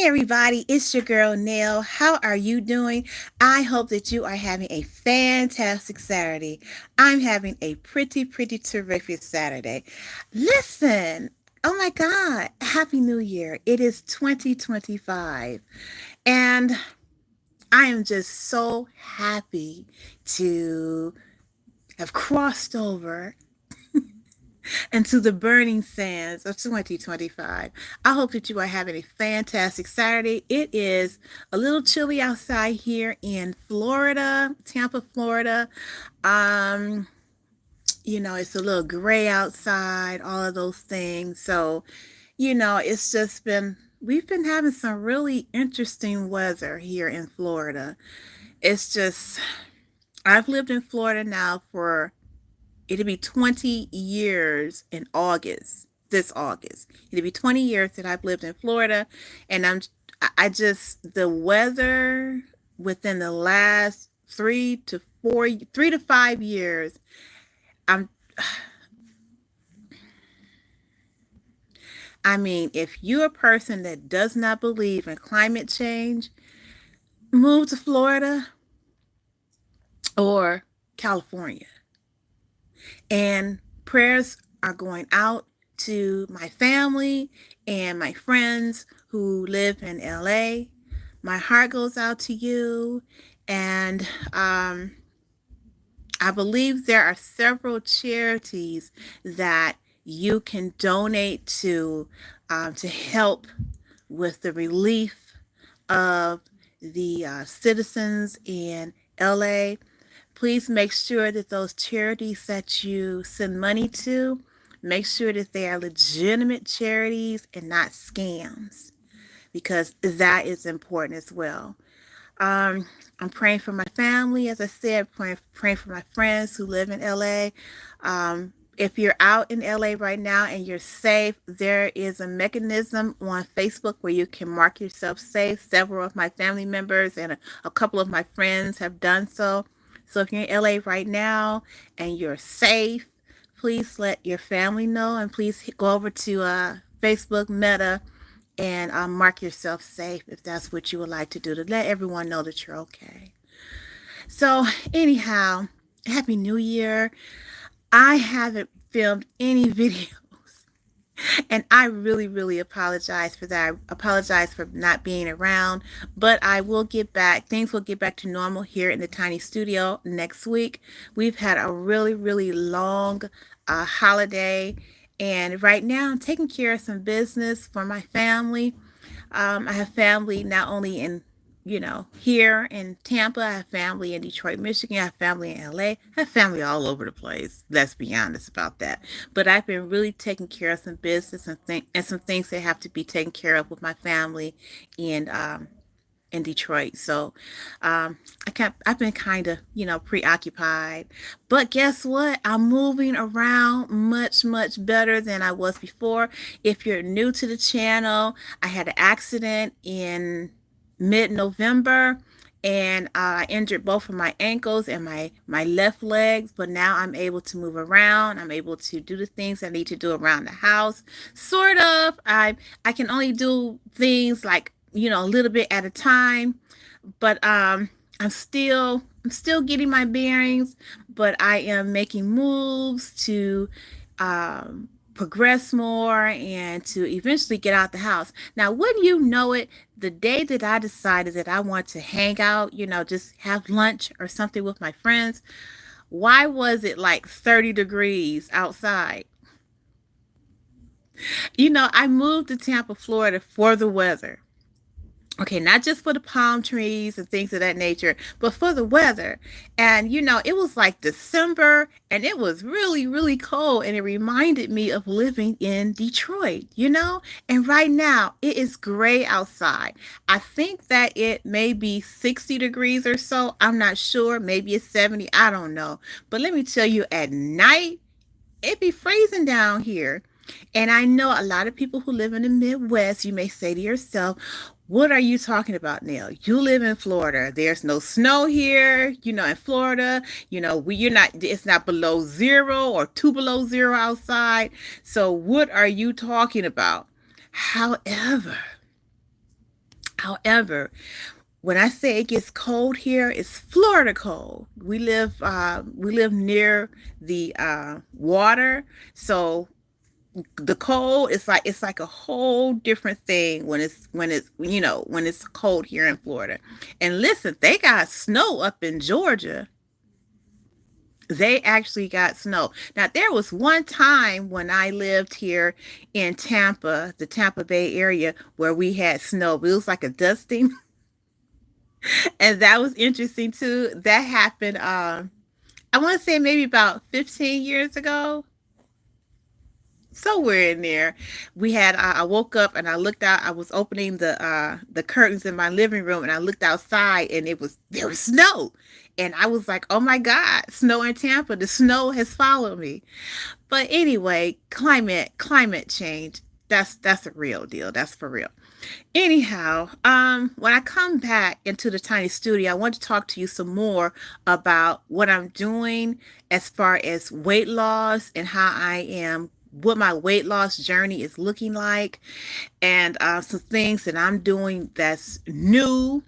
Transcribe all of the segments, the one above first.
Hey everybody, it's your girl Nell. How are you doing? I hope that you are having a fantastic Saturday. I'm having a pretty terrific Saturday. Listen, oh my God, Happy New Year. It is 2025 and I am just so happy to have crossed over into the burning sands of 2025. I hope that you are having a fantastic Saturday. It is a little chilly outside here in Florida, Tampa, Florida. Um, it's a little gray outside, all of those things. So, it's just we've been having some really interesting weather here in Florida. It's just, I've lived in Florida now for it'll be 20 years in August, this August. It'll be 20 years that I've lived in Florida. And the weather within the last 3 to 5 years, I'm, I mean, if you're a person that does not believe in climate change, move to Florida or California. And prayers are going out to my family and my friends who live in LA. My heart goes out to you. And I believe there are several charities that you can donate to help with the relief of the citizens in LA. Please make sure that those charities that you send money to, make sure that they are legitimate charities and not scams, because that is important as well. I'm praying for my family, as I said, praying for my friends who live in LA. If you're out in LA right now and you're safe, there is a mechanism on Facebook where you can mark yourself safe. Several of my family members and a couple of my friends have done so. So if you're in LA right now and you're safe, please let your family know, and please go over to Facebook Meta and mark yourself safe if that's what you would like to do, to let everyone know that you're okay. So anyhow, Happy New Year. I haven't filmed any videos and I really apologize for that. I apologize for not being around, but I will get back. Things will get back to normal here in the tiny studio next week. We've had a really long holiday, and right now I'm taking care of some business for my family. I have family not only in here in Tampa. I have family in Detroit, Michigan. I have family in LA. I have family all over the place. Let's be honest about that. But I've been really taking care of some business and some things that have to be taken care of with my family in in Detroit. So I've been kind of preoccupied. But guess what? I'm moving around much better than I was before. If you're new to the channel, I had an accident in mid-November, and I injured both of my ankles and my left legs, but now I'm able to move around. I'm able to do the things I need to do around the house. Sort of. I can only do things like, a little bit at a time, but I'm still getting my bearings, but I am making moves to progress more and to eventually get out the house. Now, wouldn't you know it, the day that I decided that I want to hang out, just have lunch or something with my friends, why was it like 30 degrees outside? I moved to Tampa, Florida for the weather. Okay, not just for the palm trees and things of that nature, but for the weather. And it was like December and it was really cold, and it reminded me of living in Detroit, And right now it is gray outside. I think that it may be 60 degrees or so. I'm not sure. Maybe it's 70. I don't know. But let me tell you, at night, it be freezing down here. And I know a lot of people who live in the Midwest, you may say to yourself, what are you talking about, Nell? You live in Florida. There's no snow here, in Florida. It's not below zero or two below zero outside. So what are you talking about? However, However, when I say it gets cold here, it's Florida cold. We live near the water, so the cold is like it's like a whole different thing when it's cold here in Florida. And listen, they got snow up in Georgia. They actually got snow. Now, there was one time when I lived here in Tampa, the Tampa Bay area, where we had snow. It was like a dusting, and that was interesting too. That happened, I want to say maybe about 15 years ago. Somewhere in there, we had. I woke up and I looked out. I was opening the curtains in my living room, and I looked outside, and there was snow, and I was like, "Oh my God, snow in Tampa! The snow has followed me." But anyway, climate change. That's a real deal. That's for real. Anyhow, when I come back into the tiny studio, I want to talk to you some more about what I'm doing as far as weight loss and how I am, what my weight loss journey is looking like, and some things that I'm doing that's new,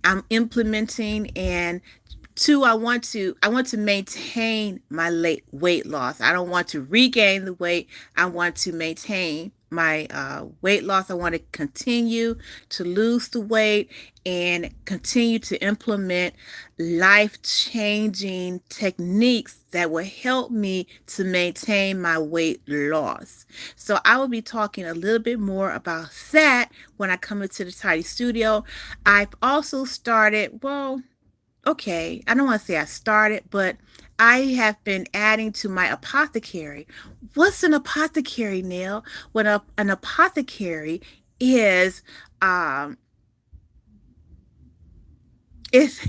I'm implementing, and two, I want to maintain my late weight loss. I don't want to regain the weight. I want to maintain my weight loss. I want to continue to lose the weight and continue to implement life-changing techniques that will help me to maintain my weight loss. So I will be talking a little bit more about that when I come into the Tidy Studio. I've also started, well, okay, I don't want to say I started, but I have been adding to my apothecary. What's an apothecary, Nell? An apothecary is um is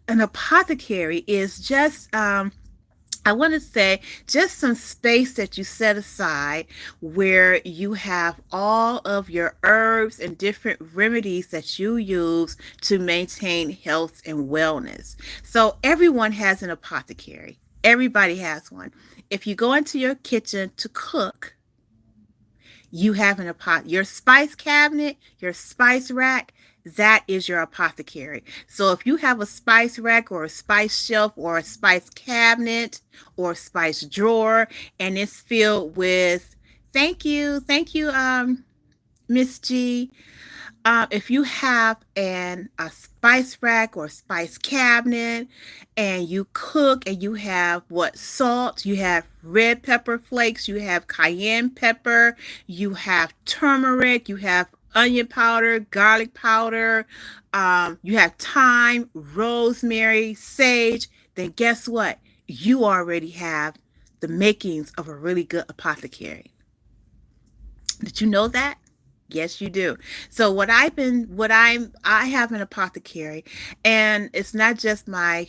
an apothecary is just I want to say just some space that you set aside where you have all of your herbs and different remedies that you use to maintain health and wellness. So everyone has an apothecary. Everybody has one. If you go into your kitchen to cook, you have your spice cabinet, your spice rack, that is your apothecary. So if you have a spice rack or a spice shelf or a spice cabinet or a spice drawer and it's filled with, thank you, Miss G, if you have a spice rack or spice cabinet and you cook and you have what salt, you have red pepper flakes, you have cayenne pepper, you have turmeric, you have onion powder, garlic powder, you have thyme, rosemary, sage, then guess what? You already have the makings of a really good apothecary. Did you know that? Yes, you do. So I have an apothecary, and it's not just my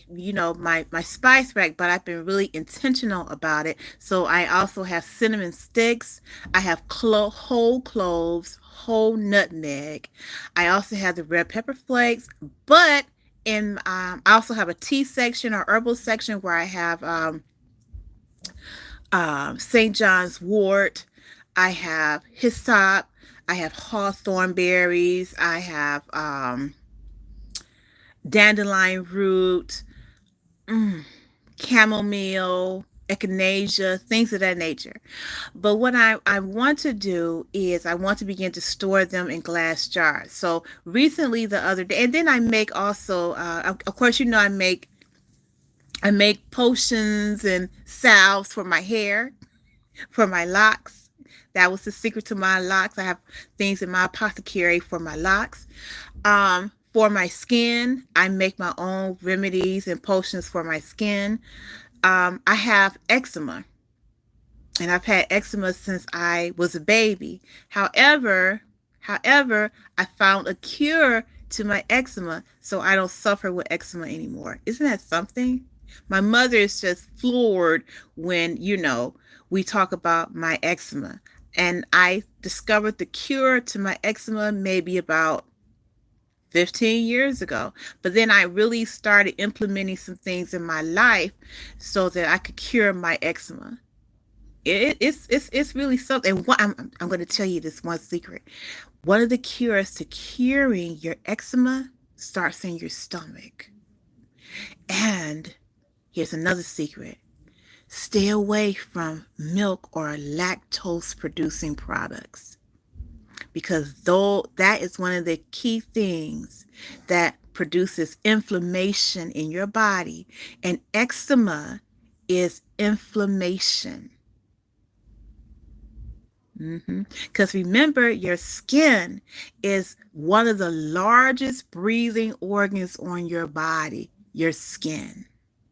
spice rack, but I've been really intentional about it. So I also have cinnamon sticks. I have whole cloves, whole nutmeg. I also have the red pepper flakes, but I also have a tea section or herbal section where I have St. John's wort. I have hyssop. I have hawthorn berries. I have dandelion root, chamomile, echinacea, things of that nature. But what I want to do is I want to begin to store them in glass jars. So recently, the other day, and then I make also, of course, I make potions and salves for my hair, for my locks. That was the secret to my locks. I have things in my apothecary for my locks. For my skin, I make my own remedies and potions for my skin. I have eczema, and I've had eczema since I was a baby. However, I found a cure to my eczema, so I don't suffer with eczema anymore. Isn't that something? My mother is just floored when, we talk about my eczema. And I discovered the cure to my eczema maybe about 15 years ago. But then I really started implementing some things in my life so that I could cure my eczema. It's really something. I'm going to tell you this one secret. One of the cures to curing your eczema starts in your stomach. And here's another secret. Stay away from milk or lactose producing products, because though that is one of the key things that produces inflammation in your body, and eczema is inflammation. Because remember, your skin is one of the largest breathing organs on your body, your skin.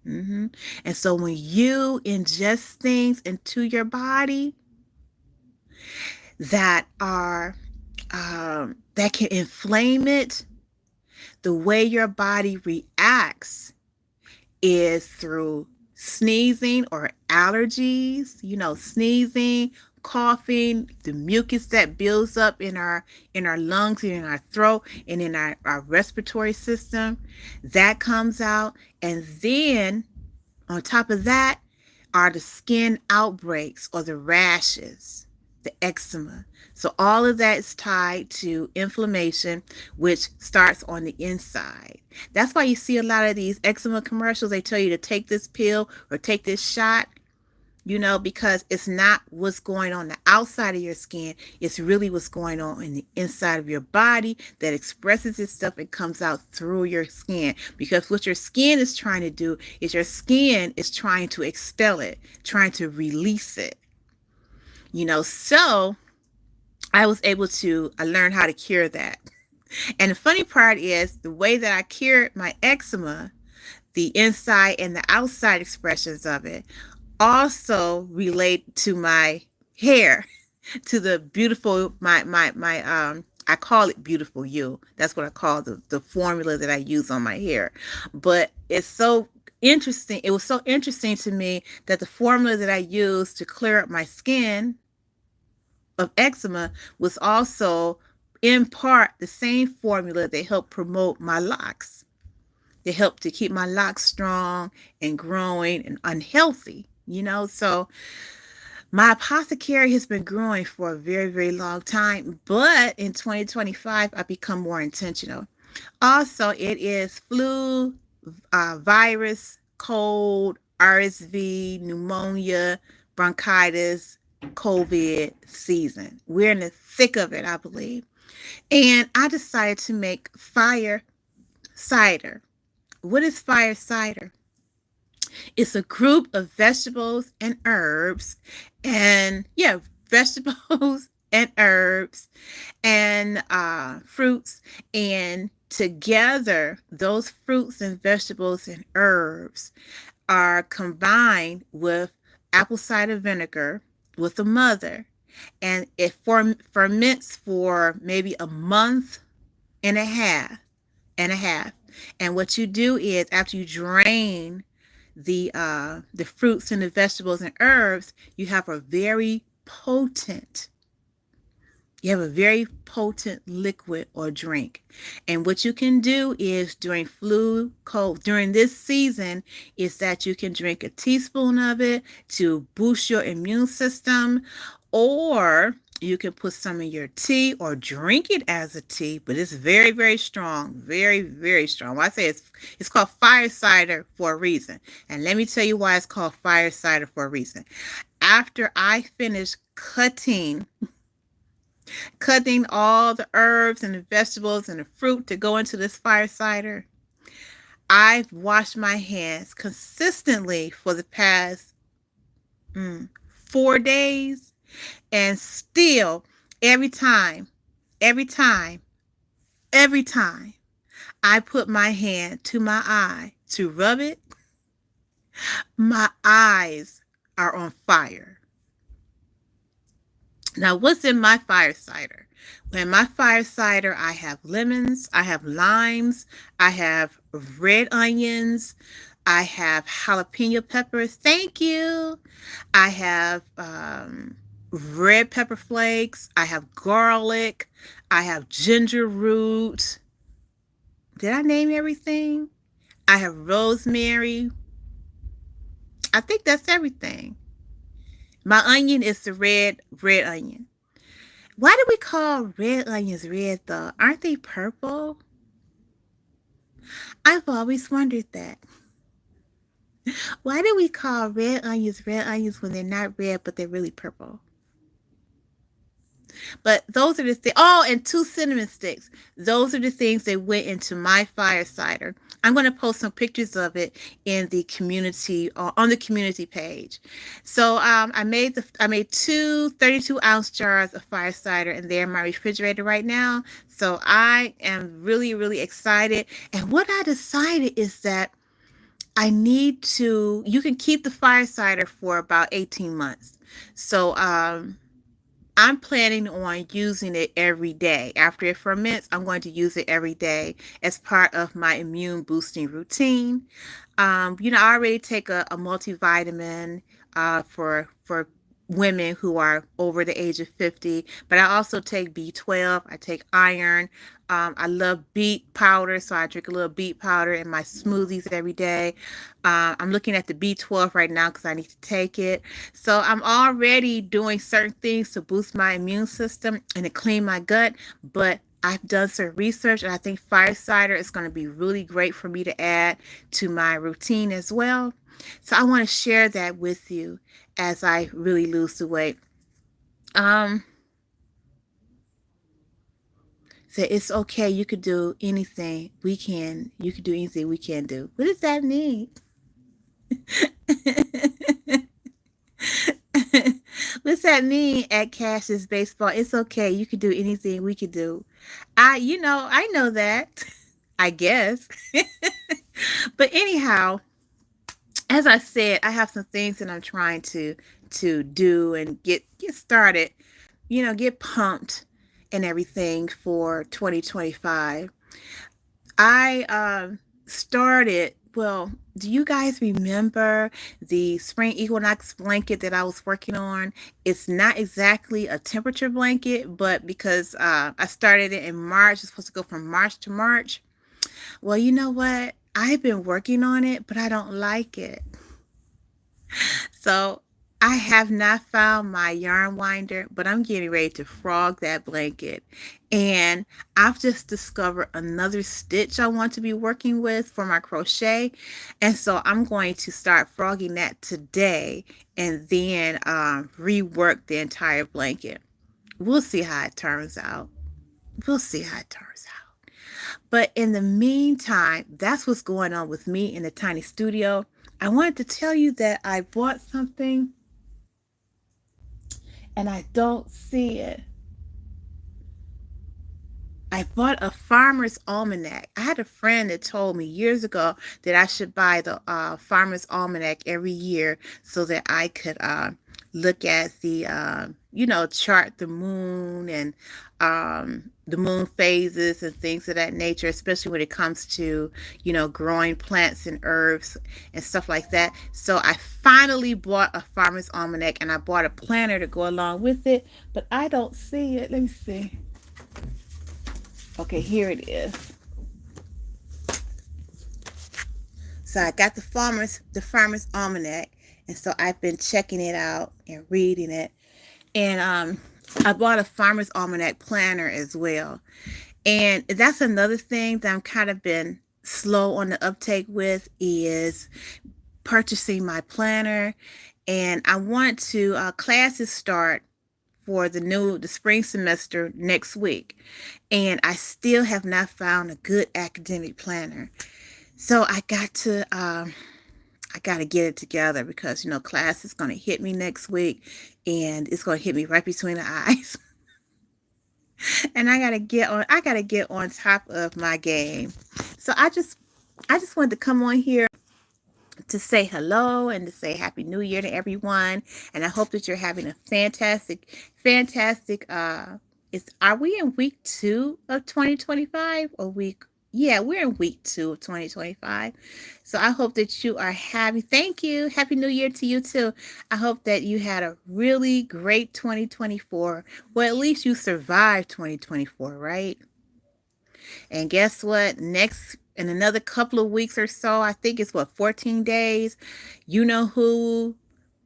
And so when you ingest things into your body that are that can inflame it, the way your body reacts is through sneezing or allergies, sneezing, coughing, the mucus that builds up in our lungs and in our throat and in our respiratory system, that comes out. And then on top of that are the skin outbreaks or the rashes, the eczema. So all of that is tied to inflammation, which starts on the inside. That's why you see a lot of these eczema commercials. They tell you to take this pill or take this shot, because it's not what's going on the outside of your skin. It's really what's going on in the inside of your body that expresses itself and comes out through your skin. Because what your skin is trying to do is your skin is trying to expel it, trying to release it. So I was able to learn how to cure that. And the funny part is the way that I cured my eczema, the inside and the outside expressions of it, also relate to my hair, to the beautiful, I call it Beautiful You. That's what I call the formula that I use on my hair. But it's so interesting. It was so interesting to me that the formula that I used to clear up my skin of eczema was also in part the same formula that helped promote my locks. They help to keep my locks strong and growing and unhealthy, So my apothecary has been growing for a very, very long time, but in 2025, I've become more intentional. Also, it is flu, virus, cold, RSV, pneumonia, bronchitis, COVID season. We're in the thick of it, I believe. And I decided to make fire cider. What is fire cider? It's a group of vegetables and herbs, and vegetables and herbs and fruits, and together those fruits and vegetables and herbs are combined with apple cider vinegar with a mother, and it ferments for maybe a month and a half. And what you do is, after you drain the fruits and the vegetables and herbs, you have a very potent liquid or drink. And what you can do is during cold, during this season, is that you can drink a teaspoon of it to boost your immune system, or you can put some in your tea or drink it as a tea, but it's very, very strong. Very, very strong. Well, I say it's called fire cider for a reason. And let me tell you why it's called fire cider for a reason. After I finish cutting all the herbs and the vegetables and the fruit to go into this fire cider, I've washed my hands consistently for the past 4 days. And still, every time I put my hand to my eye to rub it, my eyes are on fire. Now, what's in my fire cider? In my fire cider, I have lemons, I have limes, I have red onions, I have jalapeno peppers. Thank you. I have red pepper flakes. I have garlic. I have ginger root. Did I name everything? I have rosemary. I think that's everything. My onion is the red onion. Why do we call red onions red though? Aren't they purple? I've always wondered that. Why do we call red onions when they're not red but they're really purple? But those are the things. Oh, and 2 cinnamon sticks. Those are the things that went into my fire cider. I'm going to post some pictures of it in the community on the community page. So I made two 32-ounce jars of fire cider, and they're in my refrigerator right now. So I am really, really excited. And what I decided is that I need to. You can keep the fire cider for about 18 months. So I'm planning on using it every day. After it ferments, I'm going to use it every day as part of my immune boosting routine. I already take a multivitamin for women who are over the age of 50, but I also take B12. I take iron. I love beet powder, so I drink a little beet powder in my smoothies every day. I'm looking at the B12 right now because I need to take it. So I'm already doing certain things to boost my immune system and to clean my gut, but I've done some research and I think fire cider is going to be really great for me to add to my routine as well. So I want to share that with you as I really lose the weight. Um, so it's okay. You could do anything we can. You could do anything we can do. What does that mean? What's that mean at Cash's Baseball? It's okay. You could do anything we could do. I know that. I guess. But anyhow, as I said, I have some things that I'm trying to do and get started, get pumped and everything for 2025. I started, well, do you guys remember the spring equinox blanket that I was working on? It's not exactly a temperature blanket, but because I started it in March, it's supposed to go from March to March. Well, you know what? I've been working on it, but I don't like it. So I have not found my yarn winder, but I'm getting ready to frog that blanket. And I've just discovered another stitch I want to be working with for my crochet. And so I'm going to start frogging that today and then rework the entire blanket. We'll see how it turns out. We'll see how it turns out. But in the meantime, that's what's going on with me in the tiny studio. I wanted to tell you that I bought something and I don't see it. I bought a farmer's almanac. I had a friend that told me years ago that I should buy the farmer's almanac every year so that I could look at the, chart the moon and the moon phases and things of that nature, especially when it comes to, growing plants and herbs and stuff like that. So I finally bought a farmer's almanac and I bought a planner to go along with it, but I don't see it. Let me see. Okay, here it is. So I got the farmer's almanac, and so I've been checking it out and reading it. And I bought a farmer's almanac planner as well. And that's another thing that I'm kind of been slow on the uptake with is purchasing my planner. And I want to classes start for the spring semester next week, and I still have not found a good academic planner. So I got to get it together because class is going to hit me next week, and it's going to hit me right between the eyes. And I got to get on top of my game. So I just wanted to come on here to say hello and to say happy new year to everyone, and I hope that you're having a fantastic are we in week 2 of 2025 or week yeah, we're in week 2 of 2025. So I hope that you are having, thank you, happy new year to you too. I hope that you had a really great 2024. Well, at least you survived 2024, right? And guess what? In another couple of weeks or so, I think it's 14 days. You know who?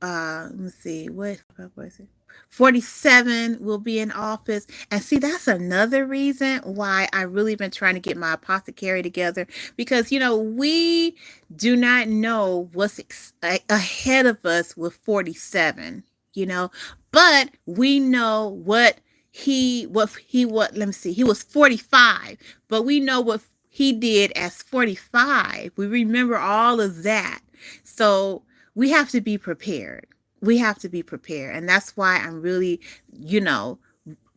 Let me see. What was it? 47 will be in office. And see, that's another reason why I really been trying to get my apothecary together, because, we do not know what's ahead of us with 47, but we know let me see, he was 45, but we know what he did as 45. We remember all of that. So we have to be prepared. We have to be prepared. And that's why I'm really,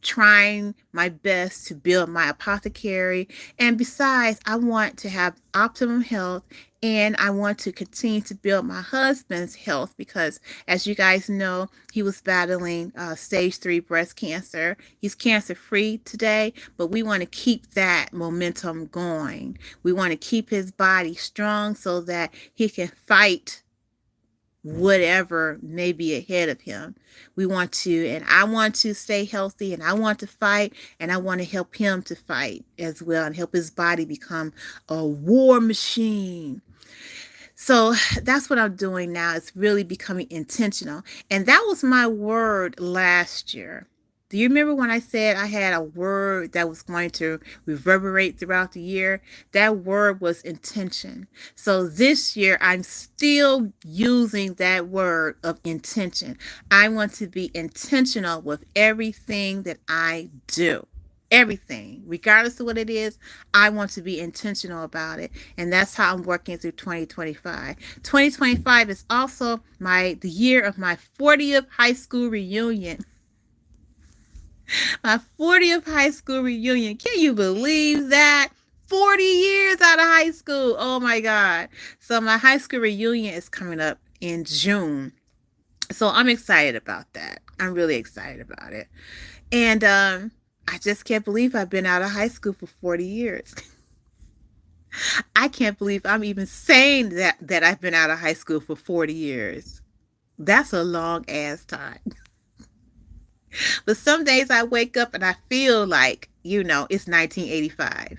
trying my best to build my apothecary. And besides, I want to have optimum health, and I want to continue to build my husband's health, because as you guys know, he was battling stage 3 breast cancer. He's cancer free today, but we want to keep that momentum going. We want to keep his body strong so that he can fight whatever may be ahead of him. And I want to stay healthy, and I want to fight, and I want to help him to fight as well, and help his body become a war machine. So that's what I'm doing now. It's really becoming intentional. And that was my word last year. Do you remember when I said I had a word that was going to reverberate throughout the year? That word was intention. So this year, I'm still using that word of intention. I want to be intentional with everything that I do. Everything, regardless of what it is, I want to be intentional about it. And that's how I'm working through 2025. 2025 is also the year of my 40th high school reunion. My 40th high school reunion. Can you believe that? 40 years out of high school. Oh my God. So my high school reunion is coming up in June. So I'm excited about that. I'm really excited about it. And I just can't believe I've been out of high school for 40 years. I can't believe I'm even saying that I've been out of high school for 40 years. That's a long ass time. But some days I wake up and I feel like, it's 1985.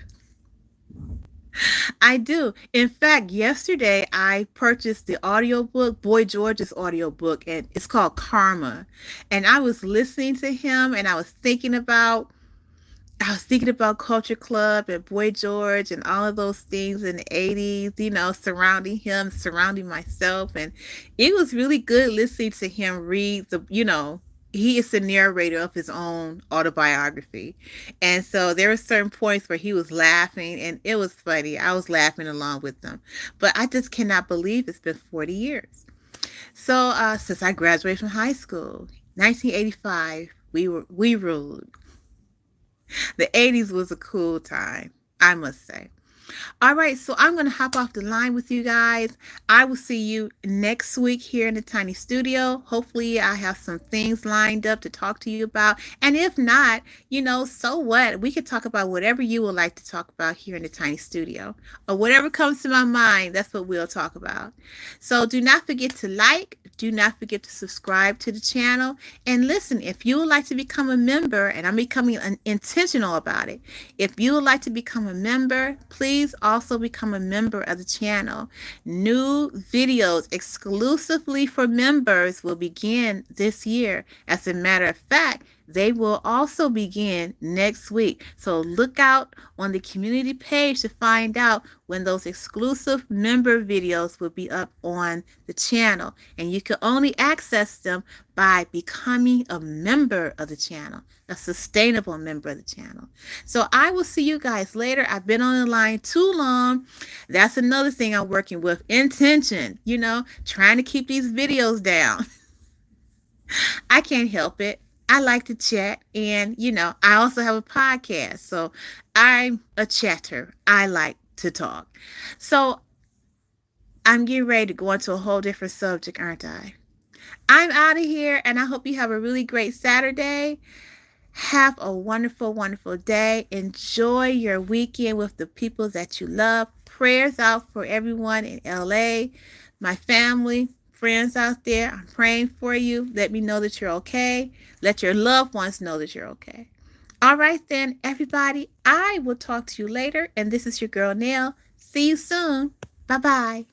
I do. In fact, yesterday I purchased the audiobook, Boy George's audiobook, and it's called Karma. And I was listening to him, and I was thinking about Culture Club and Boy George and all of those things in the 80s, surrounding him, surrounding myself. And it was really good listening to him read he is the narrator of his own autobiography. And so there were certain points where he was laughing, and it was funny. I was laughing along with them. But I just cannot believe it's been 40 years. So since I graduated from high school, 1985, we ruled. The 80s was a cool time, I must say. All right, so I'm going to hop off the line with you guys. I will see you next week here in the tiny studio. Hopefully I have some things lined up to talk to you about. And if not, so what? We could talk about whatever you would like to talk about here in the tiny studio. Or whatever comes to my mind, that's what we'll talk about. So do not forget to like. Do not forget to subscribe to the channel. And listen, if you would like to become a member, and I'm becoming intentional about it, if you would like to become a member, please also become a member of the channel. New videos exclusively for members will begin this year. As a matter of fact, they will also begin next week. So look out on the community page to find out when those exclusive member videos will be up on the channel. And you can only access them by becoming a member of the channel, a sustainable member of the channel. So I will see you guys later. I've been on the line too long. That's another thing I'm working with. Intention, trying to keep these videos down. I can't help it. I like to chat, and I also have a podcast, so I'm a chatter. I like to talk. So I'm getting ready to go into a whole different subject, aren't I? I'm out of here, and I hope you have a really great Saturday. Have a wonderful, wonderful day. Enjoy your weekend with the people that you love. Prayers out for everyone in LA, my family, friends out there. I'm praying for you. Let me know that you're okay. Let your loved ones know that you're okay. All right then, everybody. I will talk to you later. And this is your girl, Nell. See you soon. Bye-bye.